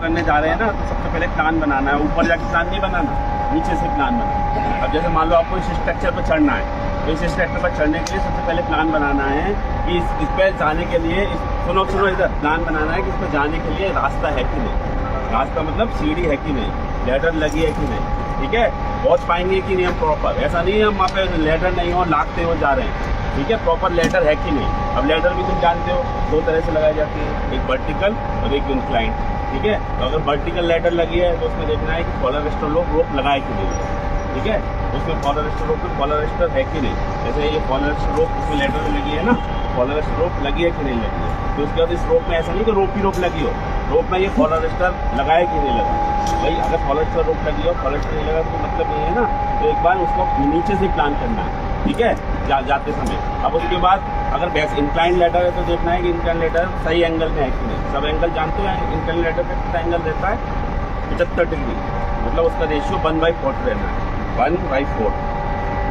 करने जा रहे हैं ना, तो सबसे पहले प्लान बनाना है। ऊपर जाके प्लान नहीं बनाना, नीचे से प्लान बनाना। अब जैसे मान लो आपको इस स्ट्रक्चर पर चढ़ना है, तो इस स्ट्रक्चर पर चढ़ने के लिए सबसे पहले प्लान बनाना है कि इस पर जाने के लिए सुनो इधर प्लान बनाना है कि इस पर जाने के लिए रास्ता है कि नहीं, रास्ता मतलब सीढ़ी है कि नहीं, लेडर लगी है कि नहीं, ठीक है, पहुँच पाएंगे कि नहीं हम प्रॉपर। ऐसा नहीं है हम वहाँ पे लेडर नहीं हो लाखते हो जा रहे हैं, ठीक है, प्रॉपर लेडर है कि नहीं। अब लेडर भी तुम जानते हो दो तरह से लगाई जाती है, एक वर्टिकल और एक इंक्लाइन, ठीक है। तो अगर वर्टिकल लेडर लगी है तो उसमें देखना है कि कॉलर रेस्टर रोप लगाए कि नहीं, ठीक है, उसमें कॉलर रेस्टर रोप में कॉलर रेस्टर है कि नहीं। जैसे ये कॉलर रेस्टर रोप उसमें लेडर में लगी है ना, कॉलर रेस्टर रोप लगी है कि नहीं लगी है। तो उसके बाद इस रोप में ऐसा नहीं कि रोप ही रोप लगी हो, रोप में ये कॉलर रेस्टर लगाए कि नहीं लगा। भाई अगर कॉलर रेस्टर रोप लगी हो, कॉलर रेस्टर नहीं लगा तो मतलब ये है ना, तो एक बार उसको नीचे से प्लान करना है, ठीक है, जाते समय। अब उसके बाद अगर बेस इंक्लाइन लेडर है तो देखना है कि इंक्लाइन लेडर सही एंगल में है कि नहीं। सब एंगल जानते हैं इंक्लाइन लेडर का कितना एंगल रहता है, 75 डिग्री, मतलब उसका रेशियो 1/4 रहना है, 1/4,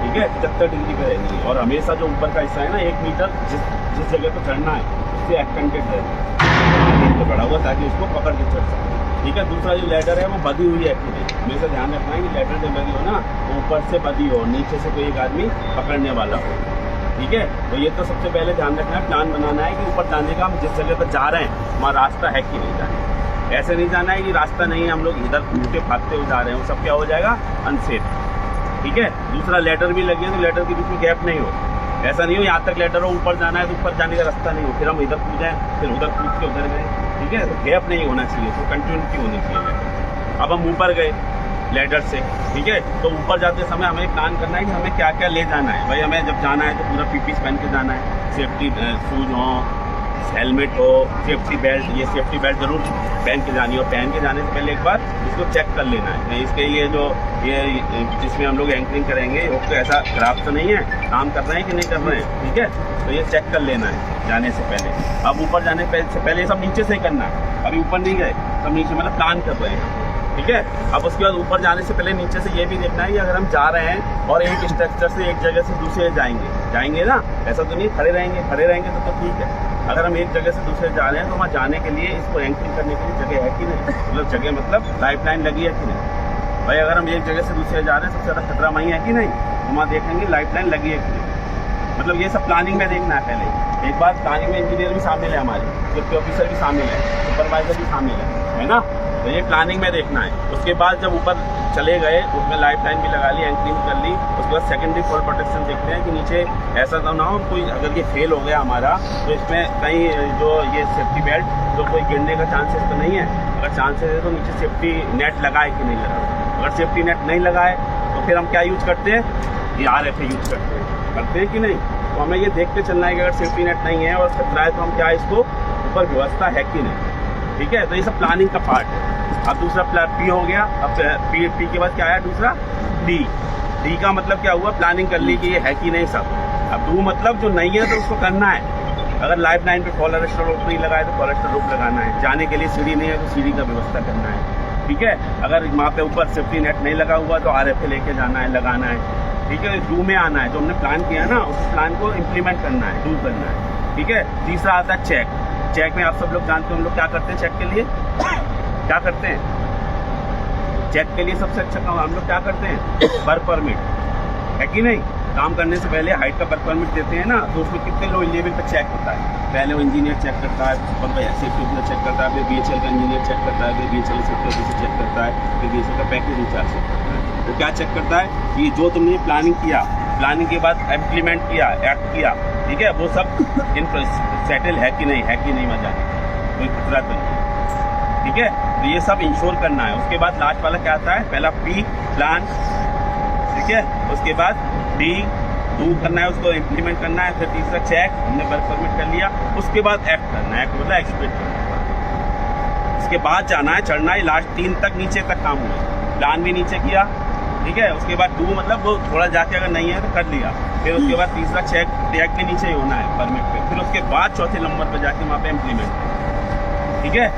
ठीक है, 75 डिग्री पे रहनी है। और हमेशा जो ऊपर का हिस्सा है ना 1 मीटर जिस जगह पर चढ़ना है उससे एक्सटेंडेड रहना है, बड़ा हुआ ताकि उसको पकड़ के चढ़ सके, ठीक है। दूसरा जो लेडर है वो बधी हुई है कि नहीं, हमेशा ध्यान रखना है कि लेडर जब लगी हो ना तो ऊपर से बधी हो, नीचे से कोई एक आदमी पकड़ने वाला हो, ठीक है। तो ये तो सबसे पहले ध्यान रखना है, प्लान बनाना है कि ऊपर जाने का हम जिस जगह पर जा रहे हैं वहाँ रास्ता है कि नहीं जाने। ऐसे नहीं जाना है कि रास्ता नहीं है हम लोग इधर घूमते भागते हुए जा रहे हैं, वो सब क्या हो जाएगा, अनसेफ, ठीक है। दूसरा लेडर भी लगी है तो लेडर के बीच में गैप नहीं हो, ऐसा नहीं हो यहाँ तक लेडर हो ऊपर जाना है तो ऊपर जाने का रास्ता नहीं हो, फिर हम इधर कूद जाएँ फिर उधर कूद के उधर गए, ठीक है। तो गैप नहीं होना चाहिए, तो कंटिन्यूटी होनी चाहिए। अब हम ऊपर गए लेडर से, ठीक है, तो ऊपर जाते समय हमें प्लान करना है कि हमें क्या क्या ले जाना है। भाई हमें जब जाना है तो पूरा पीपीस पहन के जाना है, सेफ्टी शूज हो, हेलमेट हो, सेफ्टी बेल्ट, ये सेफ्टी बेल्ट जरूर पहन के जानी हो। पहन के जाने से पहले एक बार इसको चेक कर लेना है, इसके ये जो ये जिसमें हम लोग एंकरिंग करेंगे वो तो ऐसा खराब तो नहीं है, काम कर रहे हैं कि नहीं कर रहे हैं, ठीक है। तो ये चेक कर लेना है जाने से पहले। अब ऊपर जाने से पहले ये सब नीचे से ही करना है, अभी ऊपर नहीं गए, सब नीचे मतलब प्लान कर रहे हैं, ठीक है। अब उसके बाद ऊपर जाने से पहले नीचे से ये भी देखना है कि अगर हम जा रहे हैं और एक स्ट्रक्चर से एक जगह से दूसरे जाएंगे ना, ऐसा तो नहीं खड़े रहेंगे तो ठीक है। अगर हम एक जगह से दूसरे जा रहे हैं तो वहाँ जाने के लिए इसको एंकरिंग करने के लिए जगह है कि नहीं, मतलब जगह मतलब लाइफ लाइन लगी है कि नहीं। भाई अगर हम एक जगह से दूसरे जा रहे हैं सबसे ज़्यादा खतरा वहीं है कि नहीं, तो वहाँ देखेंगे लाइफ लाइन लगी है कि नहीं। मतलब ये सब प्लानिंग में देखना है पहले। एक बार प्लानिंग में इंजीनियर भी शामिल है, हमारे सेफ्टी ऑफिसर भी शामिल है, सुपरवाइजर भी शामिल है ना। तो ये प्लानिंग में देखना है। उसके बाद जब ऊपर चले गए उसमें लाइफ लाइन भी लगा ली, एंकरिंग कर ली, उसके बाद सेकेंडरी फॉल प्रोटेक्शन देखते हैं कि नीचे ऐसा तो ना हो कोई अगर ये फेल हो गया हमारा तो इसमें कहीं जो ये सेफ्टी बेल्ट तो कोई गिरने का चांसेस तो नहीं है। अगर चांसेस है तो नीचे सेफ्टी नेट लगाए कि नहीं लगाए। अगर सेफ्टी नेट नहीं लगाए तो फिर हम क्या यूज करते हैं, ये RFA यूज करते हैं कि नहीं। तो हमें ये देख के चलना है कि अगर सेफ्टी नेट नहीं है और खतरा है तो हम क्या इसको ऊपर व्यवस्था है कि नहीं, ठीक है। तो ये सब प्लानिंग का पार्ट है। अब दूसरा P हो गया, अब P के बाद क्या आया दूसरा D का मतलब क्या हुआ, प्लानिंग कर ली कि ये है कि नहीं सब। अब D मतलब जो नहीं है तो उसको करना है। अगर लाइफ लाइन पे कॉलर रेस्टर रोप नहीं लगाए तो कॉलर रेस्टर रोप लगाना है, जाने के लिए सीढ़ी नहीं है तो सीढ़ी का व्यवस्था करना है, ठीक है। अगर वहाँ पे ऊपर सेफ्टी नेट नहीं लगा हुआ तो RFA लेके जाना है, लगाना है, ठीक है। डू में आना है, जो हमने प्लान किया ना उस प्लान को इम्प्लीमेंट करना है, डू करना है, ठीक है। तीसरा आता है चेक में आप सब लोग जानते हैं हम लोग क्या करते हैं चेक के लिए, क्या करते हैं चेक के लिए सबसे अच्छा काम हम लोग क्या करते हैं, वर्क परमिट है कि नहीं। काम करने से पहले हाइट का वर्क परमिट देते हैं ना, तो उसमें कितने लो लेवल पर चेक होता है। पहले वो इंजीनियर चेक करता है, सेफ्टी ऑफिसर चेक करता है, फिर BHL का इंजीनियर चेक करता है, फिर BHL सेफ्टी ऑफिसर चेक करता है, फिर BHL का पैकेज इंचार्ज चेक करता है। तो क्या चेक करता है कि जो तुमने प्लानिंग किया, प्लानिंग के बाद इम्प्लीमेंट किया, एक्ट किया, ठीक है, वो सब सेटल है कि नहीं मजा कोई खतरा तो नहीं, ठीक है। तो ये सब इंश्योर करना है। उसके बाद लास्ट वाला क्या आता है, पहला P प्लान, ठीक है, उसके बाद D डू करना है, उसको इम्प्लीमेंट करना है, फिर तीसरा चेक हमने वर्क परमिट कर लिया, उसके बाद एक्ट करना है, एक्ट मतलब एक्सपेक्ट करना है। इसके बाद जाना है, चढ़ना है, लास्ट 3 तक नीचे तक काम हुआ, प्लान भी नीचे किया, ठीक है। उसके बाद डू मतलब वो थोड़ा जाके अगर नहीं है तो कर लिया, फिर उसके बाद तीसरा चेक भी नीचे ही होना है परमिट पे, फिर उसके बाद चौथे नंबर पर जाके वहाँ पे इम्प्लीमेंट, ठीक है,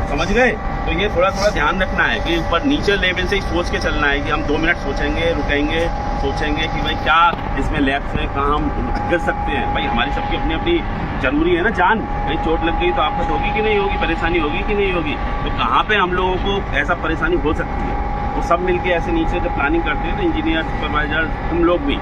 समझ गए। तो ये थोड़ा ध्यान रखना है कि ऊपर नीचे लेवल से ही सोच के चलना है कि हम 2 मिनट सोचेंगे, रुकेंगे, सोचेंगे कि भाई क्या इसमें लैप्स है, कहाँ हम गिर सकते हैं। भाई हमारी सबकी अपनी अपनी जरूरी है ना जान, कहीं चोट लग गई तो आफत होगी कि नहीं होगी, परेशानी होगी कि नहीं होगी, तो कहाँ पे हम लोगों को ऐसा परेशानी हो सकती है। वो सब मिलके ऐसे नीचे जब प्लानिंग करते हैं तो इंजीनियर, सुपरवाइजर, तुम लोग भी,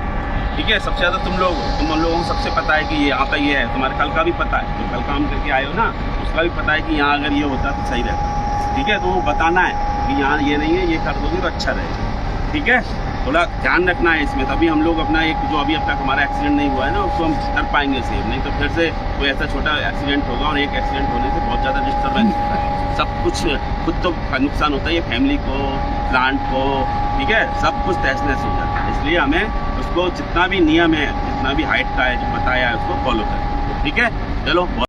ठीक है, सबसे ज़्यादा तुम लोग हो, तुम लोगों को सबसे पता है कि ये यहाँ पे ये है, तुम्हारे कल का भी पता है, तो कल काम करके आए हो ना, उसका भी पता है कि यहाँ अगर ये होता तो सही रहता, ठीक है। तो वो बताना है कि यहाँ ये नहीं है, ये कर दोगे तो अच्छा रहेगा, ठीक है। थोड़ा ध्यान रखना है इसमें, तभी हम लोग अपना एक जो अभी अब तक हमारा एक्सीडेंट नहीं हुआ है ना, उसको हम कर पाएंगे सेव, नहीं तो फिर से कोई ऐसा छोटा एक्सीडेंट होगा, और एक एक्सीडेंट होने से बहुत ज़्यादा डिस्टर्बेंस होता है, सब कुछ खुद तो नुकसान होता है, ये फैमिली को, प्लांट को, ठीक है, सब कुछ तहस नहस हो जाता है। इसलिए हमें उसको जितना भी नियम है, जितना भी हाइट का है जो बताया है, उसको फॉलो करें, ठीक है। चलो।